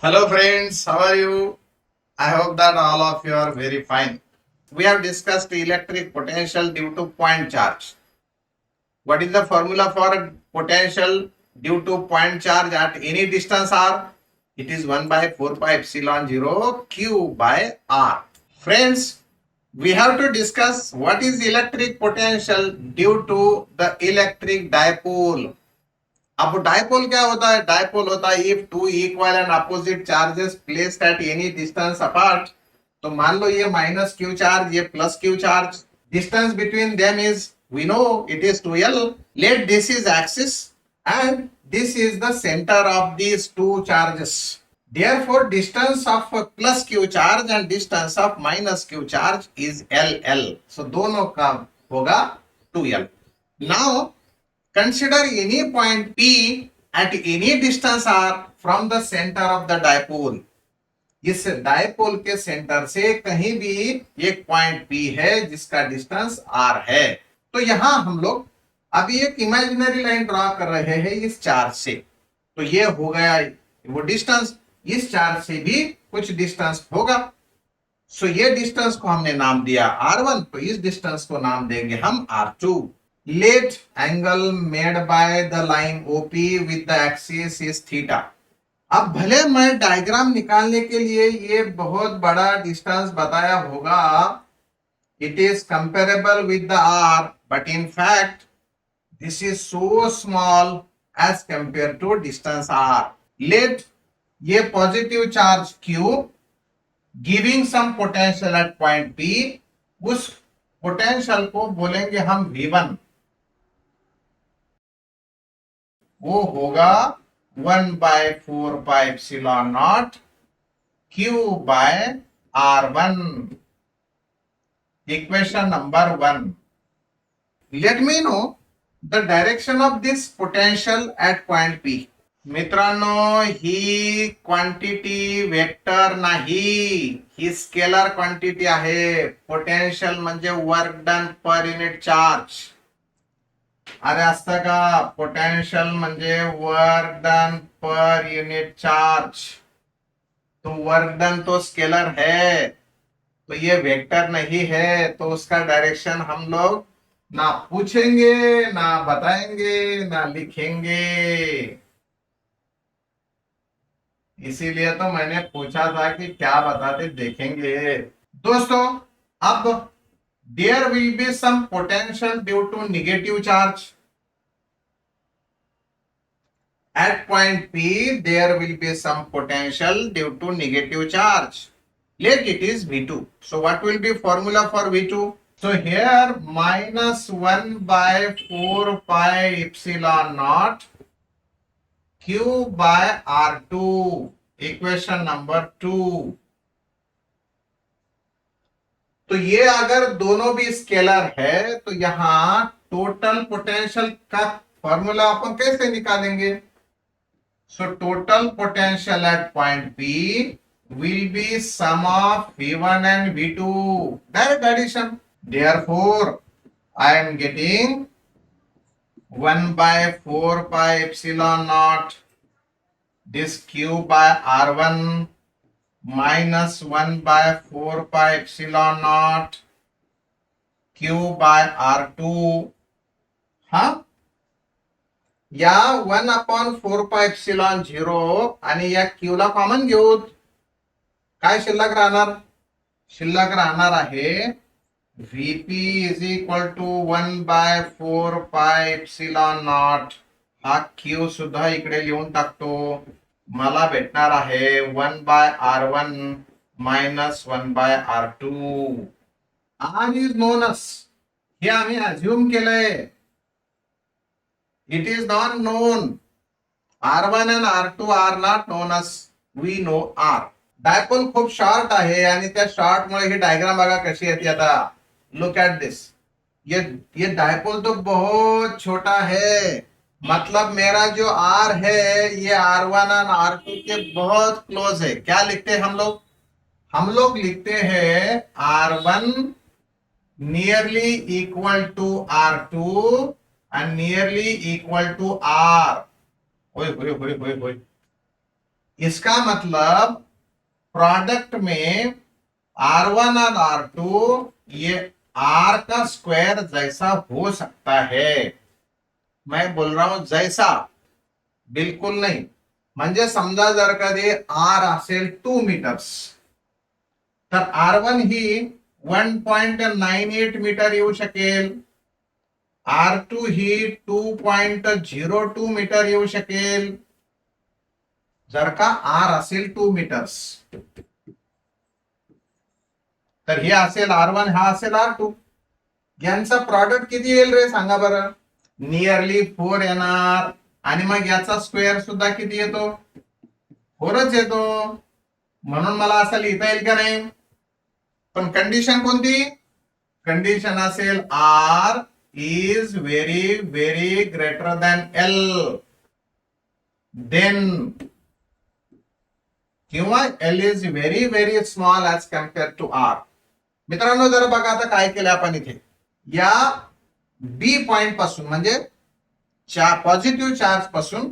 Hello friends, how are you? I hope that all of you are very fine. We have discussed electric potential due to point charge. What is the formula for potential due to point charge at any distance r? It is 1 by 4 pi epsilon 0 q by r. Friends, we have to discuss what is electric potential due to the electric dipole. अब dipole क्या होता है? Dipole होता है if two equal and opposite charges placed at any distance apart. तो मान लो ये माइनस क्यू चार्ज, ये plus Q charge. Distance between them is we know it is 2l. Let this is axis and this is the centre of these two charges. Therefore, distance of plus q charge and distance of minus q charge is LL. So दोनों का होगा 2l. Now consider any point P at any distance r from the center of the dipole. इस dipole के centre से कहीं भी एक point P है जिसका डिस्टेंस r है. तो यहां हम लोग अभी एक इमेजिनरी लाइन ड्रॉ कर रहे हैं इस चार्ज से. तो ये हो गया वो डिस्टेंस. इस चार्ज से भी कुछ डिस्टेंस होगा. सो ये डिस्टेंस को हमने नाम दिया r1. तो इस डिस्टेंस को नाम देंगे हम r2. Let angle made by the line OP with the axis is theta. अब भले मैं डायग्राम निकालने के लिए ये बहुत बड़ा डिस्टेंस बताया होगा, it is comparable with the r, but in fact this is so small as compared to distance r. Let ये positive charge q giving some potential at point P, उस पोटेंशियल को बोलेंगे हम V1. वो होगा 1 by 4 pi epsilon naught Q by R1. Equation number 1. Let me know the direction of this potential at point P. मित्रांनो, ही quantity vector नाही, ही स्केलर क्वांटिटी आहे. पोटेंशियल म्हणजे work done per unit charge. अरे असतं का? पोटेंशियल म्हणजे work done per unit charge. तो वर्क डन तो स्केलर है, तो ये वेक्टर नहीं है. तो उसका डायरेक्शन हम लोग ना पूछेंगे, ना बताएंगे, ना लिखेंगे. इसीलिए तो मैंने पूछा था कि क्या बताते देखेंगे. दोस्तों, अब there will be some potential due to negative charge at point P. There will be some potential due to negative charge. Let it is V2. So what will be formula for V2? So here minus 1 by 4 pi epsilon naught Q by R2. Equation number 2. तो ये अगर दोनों भी scalar है तो यहां total potential का formula अपन कैसे निकालेंगे? So total potential at point P will be sum of V1 and V2. Direct addition. Therefore, I am getting 1 by 4 pi epsilon naught this Q by R1 minus 1 by 4 pi epsilon naught Q by R2. हाँ, या 1 upon 4 pi epsilon 0 आणि या Q ला common घेऊ. काय शिल्लक राहणार? शिल्लक राहणार आहे VP is equal to 1 by 4 pi epsilon naught. हा Q सुद्धा इकडे लिहून टाकतो. मला भेटणार आहे 1 by R1 minus 1 by R2. R is known as, हे आम्ही अज्युम केलंय. It is not known. R1 and R2 are not known as we know R. Dipole खूप शॉर्ट आहे आणि त्या शॉर्ट मुळे ही डायग्राम बघा कशी येते. आता लुक एट दिस. ये डायपोल तो बहुत छोटा है. मतलब मेरा जो R है ये R1 और R2 के बहुत क्लोज है. क्या लिखते हैं हम लोग? हम लोग लिखते हैं R1 nearly equal to R2 and nearly equal to R. होय होय होय होय होय. इसका मतलब प्रोडक्ट में R1 और R2 ये R का स्क्वायर जैसा हो सकता है. मैं बोल रहा हूं जैसा, बिलकुल नाही. म्हणजे समजा जर कधी R असेल 2 मीटर्स, तर R1 ही 1.98 मीटर येऊ शकेल. R2 ही 2.02 मीटर येऊ शकेल. जर का R असेल 2 मीटर्स, तर हे असेल R1, हा असेल R2. यांचा प्रॉडक्ट किती येईल रे सांगा बरं. नियरली 4 येणार. आणि मग याचा स्क्वेअर सुद्धा किती येतो, 4च येतो. म्हणून मला असं लिहिता येईल का नाही. पण कंडिशन कोणती, कंडिशन असेल R is very very greater than L, then किंवा L is very very small as compare to R. मित्रांनो जर बघा आता काय केलं आपण इथे, या बी पॉइंट पासून म्हणजे पॉझिटिव्ह चार्ज पासून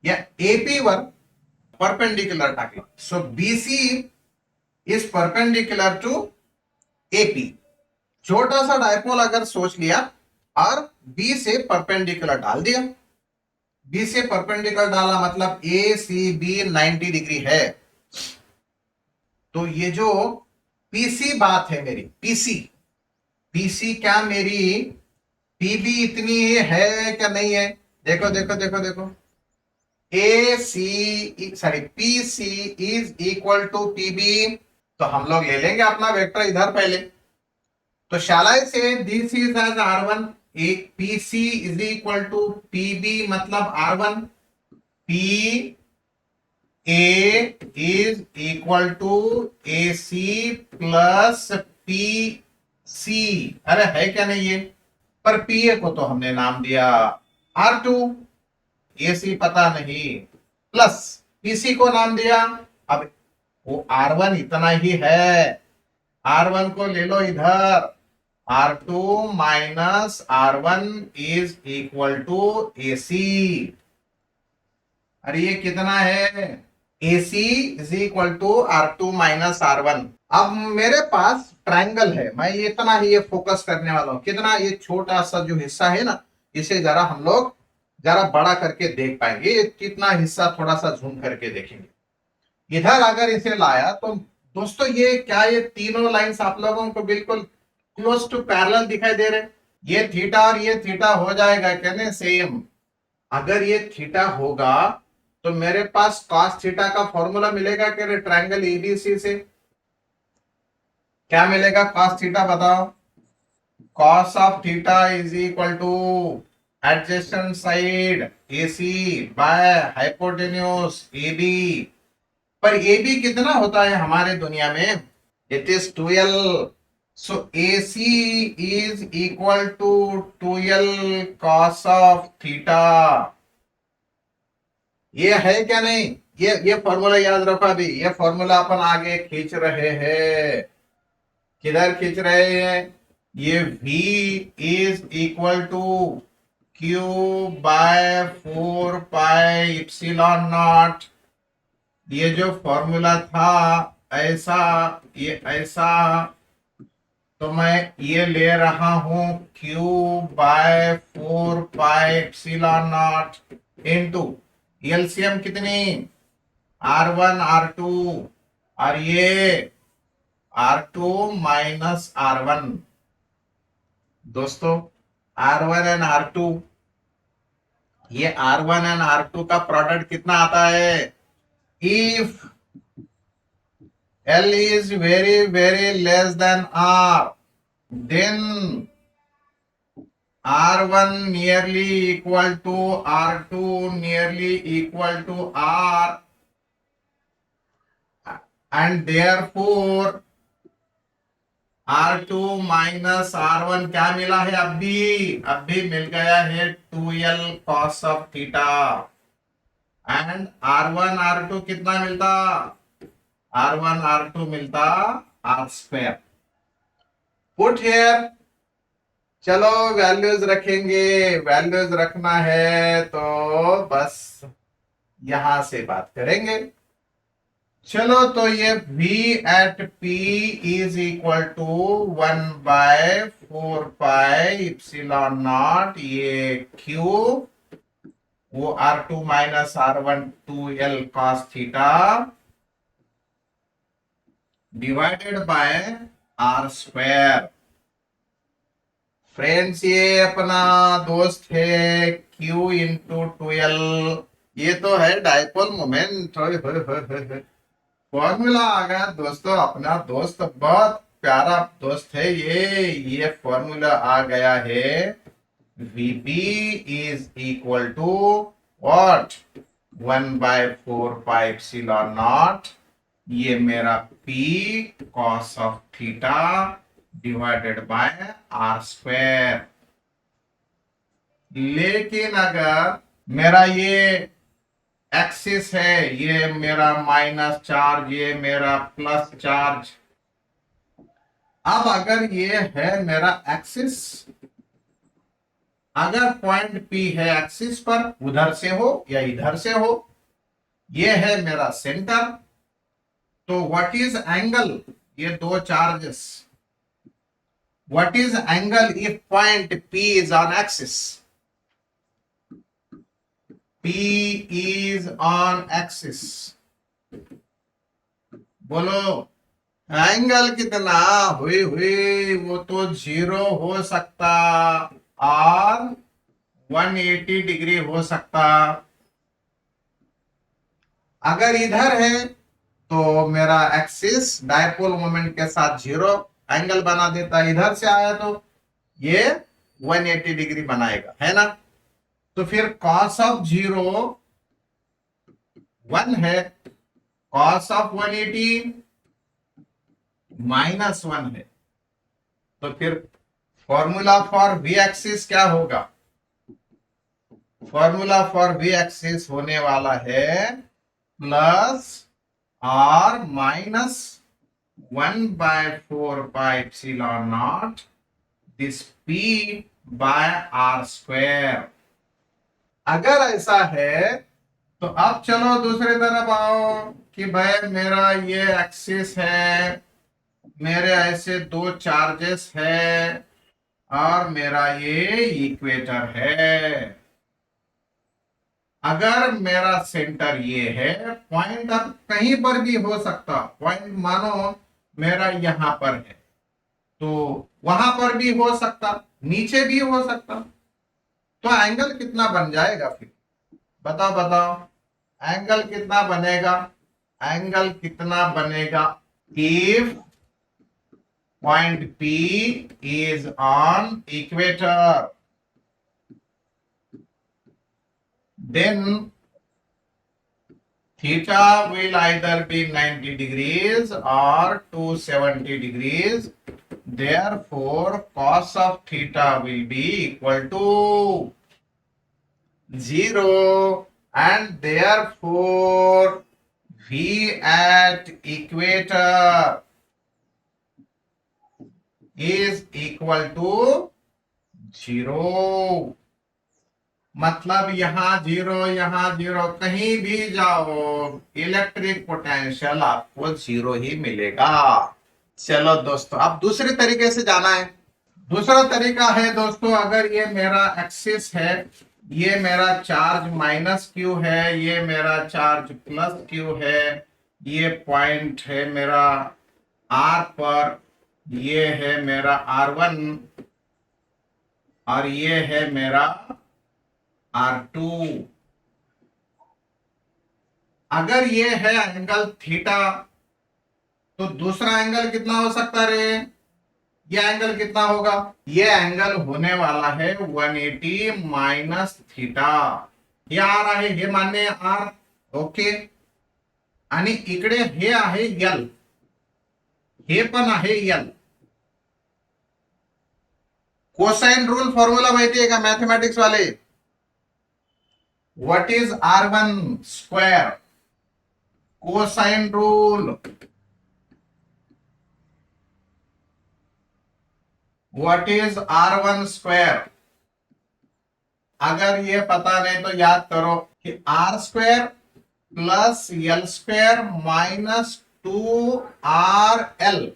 या एपी वर परपेंडिक्युलर टाकला. So BC is perpendicular to AP. छोटा सा डायपोल अगर सोच लिया और बी से परपेंडिकुलर डाल दिया. बी से परपेंडिकुलर डाला मतलब ए सी बी 90 डिग्री है. तो ये जो पीसी बात है मेरी, पीसी पीसी क्या मेरी पीबी इतनी है क्या नहीं है. देखो देखो देखो देखो, A C sorry P C is equal to PB. तो हम लोग ले लेंगे अपना वेक्टर इधर पहले. तो shall I say this is as R1, P C is equal to PB मतलब R1. P A is equal to A C plus P C. अरे है क्या नहीं ये. पर पी ए को तो हमने नाम दिया R2, ए सी पता नहीं, प्लस पीसी को नाम दिया. अब वो R1 इतना ही है, R1 को ले लो इधर. R2 minus R1 is equal to AC. अरे ये कितना है, AC is equal to R2 minus R1. अब मेरे पास ट्रायंगल है, मैं इतना ही ये फोकस करने वाला हूं. कितना, ये छोटा सा जो हिस्सा है ना, इसे जरा हम लोग जरा बड़ा करके देख पाएंगे. ये कितना हिस्सा थोड़ा सा जूम करके देखेंगे. इधर अगर इसे लाया तो दोस्तों ये क्या, ये तीनों लाइंस आप लोगों को बिल्कुल क्लोज टू पैरेलल दिखाई दे रहे. ये थीटा और ये थीटा हो जाएगा कहने सेम. अगर ये थीटा होगा तो मेरे पास cos थीटा का फॉर्मूला मिलेगा कि ट्रायंगल एबीसी से. क्या मिलेगा cos थीटा बताओ. cos of theta is equal to adjacent side AC by hypotenuse AB. पर AB कितना होता है हमारे दुनिया में, it is 2L. So AC is equal to 2L cos of theta. ये है क्या नहीं, ये फॉर्मूला याद रखो. अभी ये फॉर्मूला अपन आगे खींच रहे हैं. किधर खींच रहे हैं, ये V is equal to Q by 4 pi epsilon naught. ये जो फॉर्मूला था ऐसा, ये ऐसा, तो मैं ये ले रहा हूं Q by 4 pi epsilon naught into LCM कितनी, R1 R2 और ये R2 माइनस R1. दोस्तों R1 एंड R2, ये R1 एंड R2 का प्रोडक्ट कितना आता है. If L is very very less than R, then R1 nearly equal to R2 nearly equal to R, and therefore R2 minus R1 क्या मिला है, अब भी मिल गया है 2L cos of theta. And R1 R2 कितना मिलता, R1 R2 मिलता R स्क्वायर. Put here. चलो वैल्यूज रखेंगे. वैल्यूज रखना है तो बस यहां से बात करेंगे. चलो तो ये v at p is equal to 1/4 pi epsilon naught, ये q, वो R2 minus R1 2L cos theta divided by R square. Friends ये अपना दोस्त है Q इंटू 2L, ये तो है डाइपोल मोमेंट। फॉर्मूला आ गया दोस्तों, अपना दोस्त बहुत प्यारा दोस्त है ये फॉर्मूला आ गया है। VB is equal to what, 1/4 pi epsilon naught, ये मेरा P cos of theta divided by R square. लेकिन अगर मेरा ये एक्सिस है, ये मेरा माइनस चार्ज, ये मेरा प्लस चार्ज, अब अगर ये है मेरा एक्सिस, अगर पॉइंट P है एक्सिस पर, उधर से हो या इधर से हो, ये है मेरा सेंटर, तो व्हाट इज एंगल, ये दो charges, what is angle if point P is on axis, P is on axis, बोलो एंगल कितना हुई हुई, वो तो 0 हो सकता और 180 डिग्री हो सकता। अगर इधर है तो मेरा एक्सिस डायपोल मोमेंट के साथ 0 एंगल बना देता, इधर से आया तो ये 180 डिग्री बनाएगा, है ना। तो फिर cos ऑफ 0 1 है, cos ऑफ 180 -1 है, तो फिर फॉर्मूला फॉर v एक्सिस क्या होगा, फॉर्मूला फॉर v एक्सिस होने वाला है प्लस और minus 1/4 pi epsilon naught this p by r square. अगर ऐसा है तो अब चलो दूसरी तरफ आओ कि भाई मेरा ये एक्सिस है, मेरे ऐसे दो चार्जेस है और मेरा ये इक्वेटर है। अगर मेरा सेंटर ये है, पॉइंट अब कहीं पर भी हो सकता, पॉइंट मानो मेरा यहां पर है तो वहां पर भी हो सकता, नीचे भी हो सकता, तो एंगल कितना बन जाएगा फिर, बताओ बताओ एंगल कितना बनेगा, एंगल कितना बनेगा if point P is on equator, then theta will either be 90 degrees or 270 degrees, therefore cos of theta will be equal to 0 and therefore V at equator is equal to 0। मतलब यहां 0 यहां 0, कहीं भी जाओ electric potential आपको 0 ही मिलेगा। चलो दोस्तों अब दूसरे तरीके से जाना है। दूसरा तरीका है दोस्तों, अगर ये मेरा एक्सिस है, ये मेरा चार्ज माइनस क्यू है, ये मेरा चार्ज प्लस क्यू है, ये पॉइंट है मेरा आर पर, ये है मेरा R1 और ये है मेरा R2। अगर ये है एंगल थीटा, तो दूसरा एंगल कितना हो सकता रे, ये एंगल कितना होगा, ये एंगल होने वाला है 180 माइनस थीटा। हे आर आहे, हे मान्य आर, ओके, आणि इकडे हे आहे L, हे पण आहे L। कोसाइन रूल फॉर्मूला माहिती आहे का मैथमेटिक्स वाले, what is R1 square, cosine rule, what is R1 square. अगर ये पता नहीं तो याद करो कि R square plus L square minus 2RL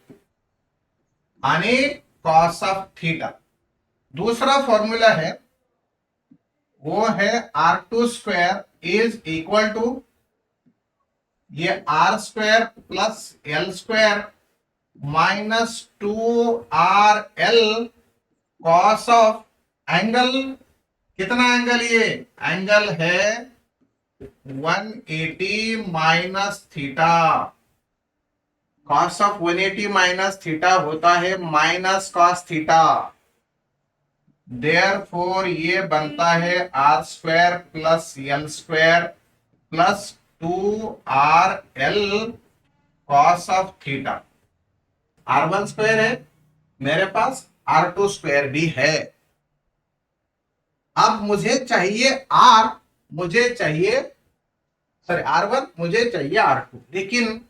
आणि कॉस ऑफ थीटा। दूसरा फॉर्मूला है वो है R2 square is equal to ये R2 plus L square minus 2RL cos of angle. कितना एंगल? ये एंगल है 180 minus theta. Cos of 180 minus theta होता है माइनस कॉस थीटा। देयरफॉर ये बनता है R2 plus L square plus 2RL cos of theta. R1 square है मेरे पास, R2 स्क्वायर भी है। अब मुझे चाहिए R1, मुझे चाहिए R2, लेकिन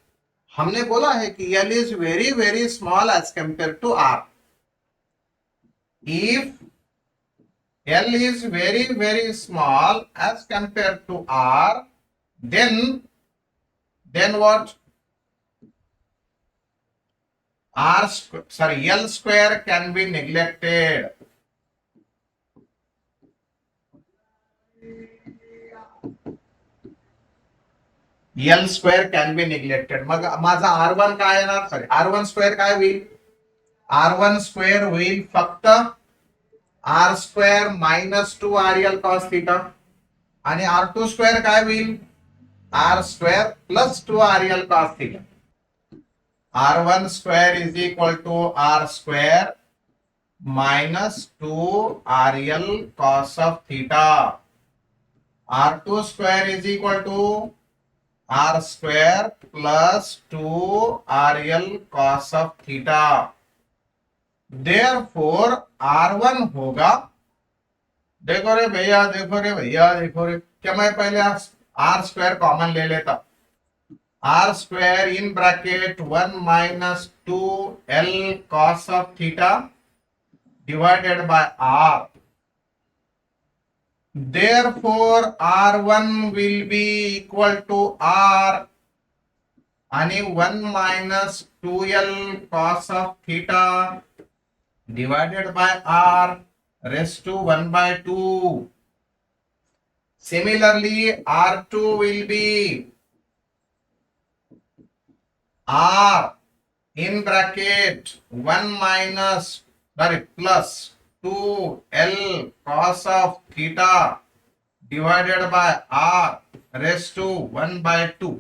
हमने बोला है कि L is very very small as compare to R। If L is very very small as compared to R, then what? L square can be neglected. L square can be neglected. मग माझा R1 काय येणार? R1 square काय होईल? R1 square होईल फक्त R2 minus 2RL cos theta आणि R2 square काय होईल? R2 plus 2RL cos theta. R1 square is equal to R square minus 2RL cos of theta. R2 square is equal to R square plus 2RL cos of theta. Therefore R1 होगा, देखो रे भैया, देखो रे, क्या मैं पहले R square common ले लेता? R square in bracket 1 minus 2L cos of theta divided by R। Therefore R1 will be equal to R आणि 1 minus 2L cos of theta divided by R raised to 1 by 2. Similarly, R2 will be R in bracket 1 minus plus 2L cos of theta divided by R raised to 1 by 2.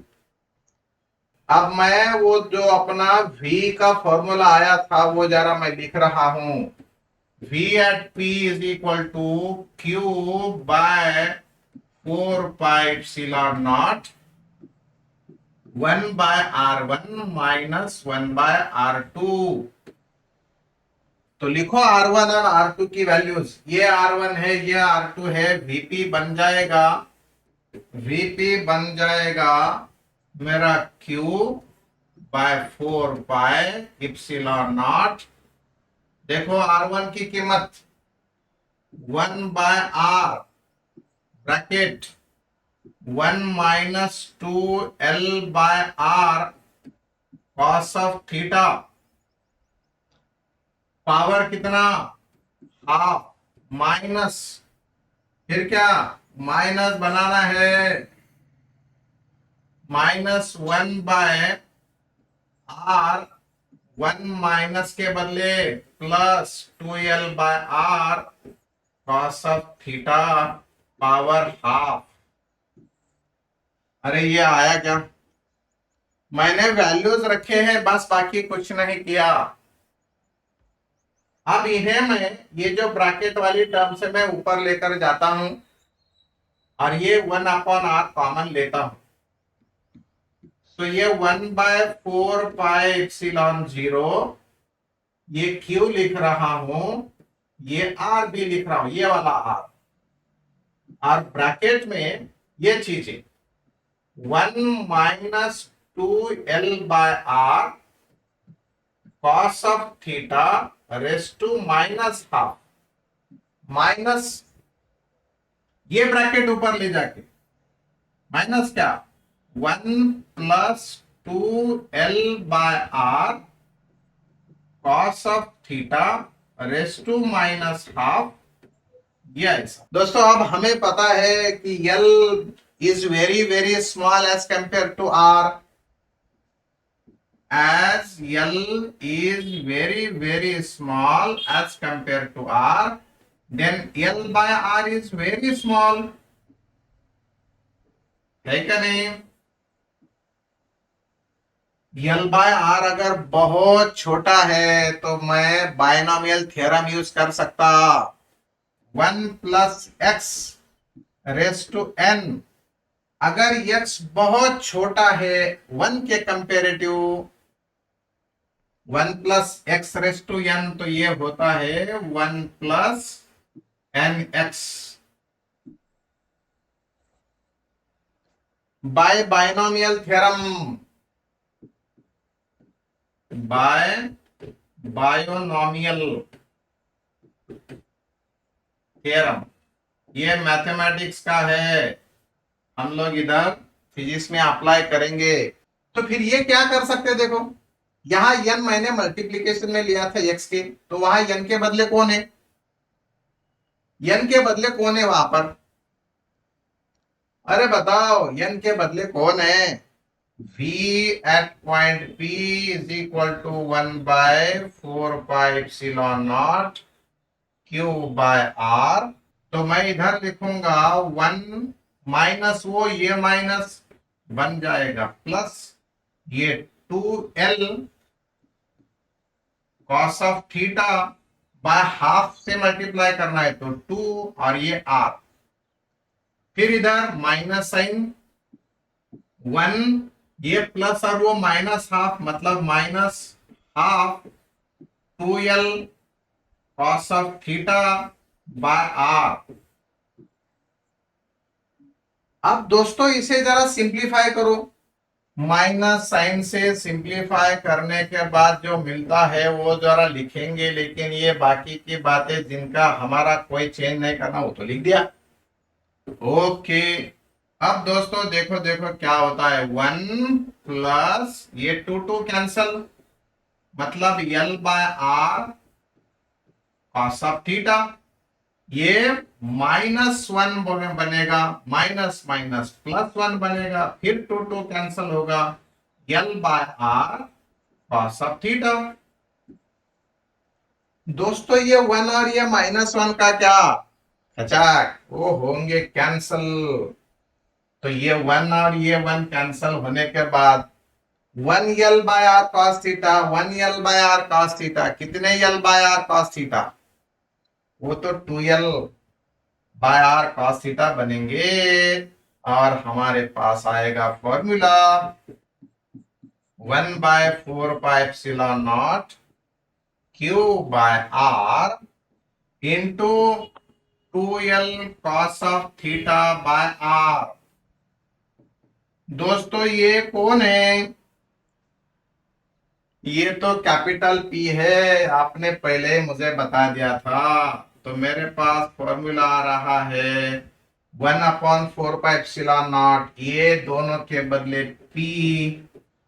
अब मैं वो जो अपना V का formula आया था वो जरा मैं लिख रहा हूं। V at P is equal to Q by 4 pi epsilon naught 1 by R1 minus 1 by R2। तो लिखो R1 और R2 की वैल्यूज। ये R1 है, ये R2 है। VP बन जाएगा मेरा Q by 4 pi epsilon naught. देखो R1 की कीमत 1 by R bracket 1 minus 2L by R cos of theta. Power कितना? हाफ माइनस, फिर क्या माइनस बनाना है? माइनस 1 बाय R, 1 माइनस के बदले plus 2L by R cos of theta power half. अरे ये आया क्या? मैंने वैल्यूज रखे हैं बस, बाकी कुछ नहीं किया। अब इन्हें मैं ये जो ब्रैकेट वाली टर्म से मैं ऊपर लेकर जाता हूं और ये 1 अपॉन R कॉमन लेता हूं, तो ये 1 बाय 4 पाई एप्सिलॉन 0, ये Q लिख रहा हूं, ये R भी लिख रहा हूं, ये वाला R, और ब्रैकेट में ये चीजें 1 minus 2L by R cos of theta raise to minus half, minus ये ब्रैकेट ऊपर ले जाके माइनस क्या 1 plus 2L by R cos of theta raised to minus half। Yes दोस्तों, अब हमें पता है कि L is very very small as compared to R। As L is very very small as compared to R, then L by R is very small, है क्या नहीं? L by R अगर बहुत छोटा है तो मैं बायनोमियल थ्योरम यूज कर सकता। 1 plus x raise to n, अगर x बहुत छोटा है 1 के comparative, 1 plus x raise to n, तो ये होता है 1 plus n x. By binomial theorem, by binomial theorem, ये मैथमेटिक्स का है, हम लोग इधर फिजिक्स में अप्लाई करेंगे। तो फिर ये क्या कर सकते हैं, देखो यहां n मैंने मल्टीप्लीकेशन में लिया था x के, तो वहां n के बदले कौन है? n के बदले कौन है वहां पर? अरे बताओ, n के बदले कौन है? v at point p is equal to 1 by 4 pi epsilon naught q by r। तो मैं इधर लिखूंगा 1 माइनस वो, ये माइनस बन जाएगा प्लस ये 2l cos of theta by half से मल्टीप्लाई करना है तो 2 और ये r। फिर इधर माइनस साइन 1, ये प्लस और वो माइनस हाफ, मतलब minus half 2l cos of theta by r। अब दोस्तों इसे जरा सिंप्लीफाई करो, माइनस साइन से सिंप्लीफाई करने के बाद जो मिलता है वो जरा लिखेंगे, लेकिन ये बाकी की बातें जिनका हमारा कोई चेंज नहीं करना वो तो लिख दिया। ओके, अब दोस्तों देखो देखो क्या होता है, 1 प्लस ये 2 कैंसल, मतलब L by R cos of theta, ये -1 बनेगा, माइनस माइनस प्लस 1 बनेगा, फिर 2 कैंसल होगा, L by R cos of theta. दोस्तों ये 1 और ये -1 का क्या खचाक, वो होंगे कैंसल। तो ये 1 और ये 1 कैंसल होने के बाद 1L by R cos theta, 1L by R cos theta, कितने L by R cos theta? वो तो 2L by R cos theta बनेंगे, और हमारे पास आएगा formula 1 by 4 pi epsilon naught Q by R into 2L cos of theta by R। दोस्तों ये कौन है? ये तो कैपिटल P है, आपने पहले मुझे बता दिया था। तो मेरे पास फॉर्मूला आ रहा है 1/4 पाई एप्सिलॉन नॉट, ये दोनों के बदले P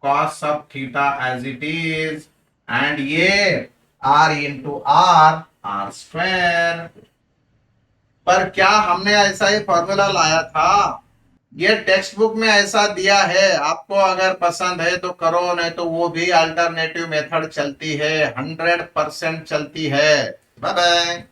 cos of theta as it is, and ये R into R, R square. पर क्या हमने ऐसा ही फॉर्मूला लाया था? ये टेक्स्ट बुक में ऐसा दिया है, आपको अगर पसंद है तो करो, नहीं तो वो भी अल्टरनेटिव मेथड चलती है, 100% चलती है। Bye bye.